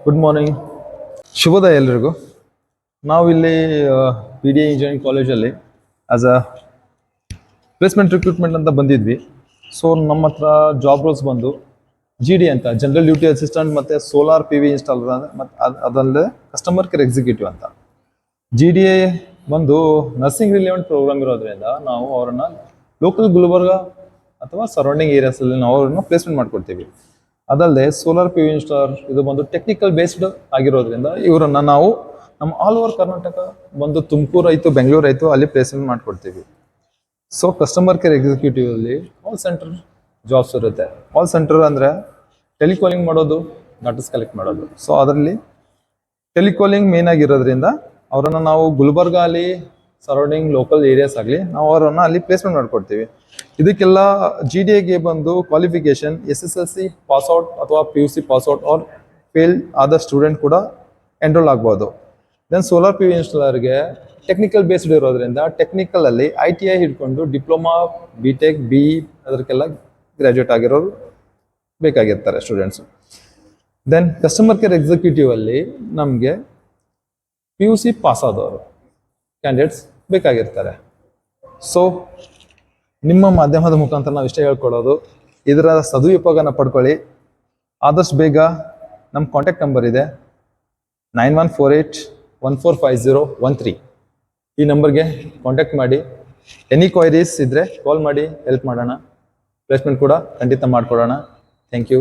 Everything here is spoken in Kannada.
ಗುಡ್ ಮಾರ್ನಿಂಗ್, ಶುಭೋದಯ ಎಲ್ರಿಗೂ. ನಾವಿಲ್ಲಿ ಪಿ ಡಿ ಇಂಜಿನಿಯರಿಂಗ್ ಕಾಲೇಜಲ್ಲಿ ಆಸ್ ಅ ಪ್ಲೇಸ್ಮೆಂಟ್ ರಿಕ್ರೂಟ್ಮೆಂಟ್ ಅಂತ ಬಂದಿದ್ವಿ. ಸೊ ನಮ್ಮ ಹತ್ರ ಜಾಬ್ ರೋಲ್ಸ್ ಬಂದು ಜಿ ಡಿ ಅಂತ ಜನರಲ್ ಡ್ಯೂಟಿ ಅಸಿಸ್ಟೆಂಟ್ ಮತ್ತು ಸೋಲಾರ್ ಪಿ ವಿ ಇನ್ಸ್ಟಾಲರ್ ಮತ್ತು ಅದಲ್ಲದೆ ಕಸ್ಟಮರ್ ಕೇರ್ ಎಕ್ಸಿಕ್ಯೂಟಿವ್ ಅಂತ. ಜಿ ಡಿ ಎ ಬಂದು ನರ್ಸಿಂಗ್ ರಿಲೇವೆಂಟ್ ಪ್ರೋಗ್ರಾಮ್ ಇರೋದ್ರಿಂದ ನಾವು ಅವರನ್ನು ಲೋಕಲ್ ಗುಲ್ಬರ್ಗ ಅಥವಾ ಸರೌಂಡಿಂಗ್ ಏರಿಯಾಸಲ್ಲಿ ನಾವು ಅವ್ರನ್ನ ಪ್ಲೇಸ್ಮೆಂಟ್ ಮಾಡ್ಕೊಡ್ತೀವಿ. ಅದಲ್ಲದೆ ಸೋಲಾರ್ ಪಿ ವಿ ಇನ್ಸ್ಟಾಲರ್ ಇದು ಬಂದು ಟೆಕ್ನಿಕಲ್ ಬೇಸ್ಡ್ ಆಗಿರೋದ್ರಿಂದ ಇವರನ್ನು ನಾವು ನಮ್ಮ ಆಲ್ ಓವರ್ ಕರ್ನಾಟಕ ಬಂದು ತುಮಕೂರು ಆಯಿತು, ಬೆಂಗಳೂರು ಆಯಿತು, ಅಲ್ಲಿ ಪ್ಲೇಸ್ಮೆಂಟ್ ಮಾಡ್ಕೊಡ್ತೀವಿ. ಸೊ ಕಸ್ಟಮರ್ ಕೇರ್ ಎಕ್ಸಿಕ್ಯೂಟಿವ್ ಅಲ್ಲಿ ಕಾಲ್ ಸೆಂಟರ್ ಜಾಬ್ಸ್ ಇರುತ್ತೆ. ಕಾಲ್ ಸೆಂಟರ್ ಅಂದರೆ ಟೆಲಿಕಾಲಿಂಗ್ ಮಾಡೋದು, ಡಾಟಾಸ್ ಕಲೆಕ್ಟ್ ಮಾಡೋದು. ಸೊ ಅದರಲ್ಲಿ ಟೆಲಿಕಾಲಿಂಗ್ ಮೇನ್ ಆಗಿರೋದ್ರಿಂದ ಅವರನ್ನು ನಾವು ಗುಲ್ಬರ್ಗ ಅಲ್ಲಿ ಸರೌಂಡಿಂಗ್ ಲೋಕಲ್ ಏರಿಯಾಸ್ ಆಗಲಿ ನಾವು ಅವರನ್ನು ಅಲ್ಲಿ ಪ್ಲೇಸ್ಮೆಂಟ್ ಮಾಡ್ಕೊಡ್ತೀವಿ. ಇದಕ್ಕೆಲ್ಲ ಜಿ ಡಿ ಎಗೆ ಬಂದು ಕ್ವಾಲಿಫಿಕೇಶನ್ SSLC ಪಾಸ್ಔಟ್ ಅಥವಾ PUC ಪಾಸ್ಔಟ್ ಆರ್ ಫೇಲ್ ಆದ ಸ್ಟೂಡೆಂಟ್ ಕೂಡ ಎನ್ರೋಲ್ ಆಗ್ಬೋದು. ದೆನ್ ಸೋಲಾರ್ ಪಿ ವಿ ಇನ್ಸ್ಟಾಲರ್ಗೆ ಟೆಕ್ನಿಕಲ್ ಬೇಸ್ಡ್ ಇರೋದ್ರಿಂದ ಟೆಕ್ನಿಕಲಲ್ಲಿ ITI ಹಿಡ್ಕೊಂಡು ಡಿಪ್ಲೊಮಾ, BTech, BE ಅದಕ್ಕೆಲ್ಲ ಗ್ರ್ಯಾಜುಯೇಟ್ ಆಗಿರೋರು ಬೇಕಾಗಿರ್ತಾರೆ students. Then customer care executive ಅಲ್ಲಿ ನಮಗೆ PUC ಪಾಸ್ ಆದವರು ಕ್ಯಾಂಡಿಡೇಟ್ಸ್ ಬೇಕಾಗಿರ್ತಾರೆ. ಸೊ ನಿಮ್ಮ ಮಾಧ್ಯಮದ ಮುಖಾಂತರ ನಾವು ಇಷ್ಟೇ ಹೇಳ್ಕೊಡೋದು, ಇದರ ಸದುಪಯೋಗನ ಪಡ್ಕೊಳ್ಳಿ. ಆದಷ್ಟು ಬೇಗ ನಮ್ಮ ಕಾಂಟ್ಯಾಕ್ಟ್ ನಂಬರ್ ಇದೆ 9148145013. ಈ ನಂಬರ್ಗೆ ಕಾಂಟ್ಯಾಕ್ಟ್ ಮಾಡಿ. ಎನಿ ಕ್ವೈರೀಸ್ ಇದ್ದರೆ ಕಾಲ್ ಮಾಡಿ, ಹೆಲ್ಪ್ ಮಾಡೋಣ. ಪ್ಲೇಸ್ಮೆಂಟ್ ಕೂಡ ಖಂಡಿತ ಮಾಡಿಕೊಡೋಣ. Thank you.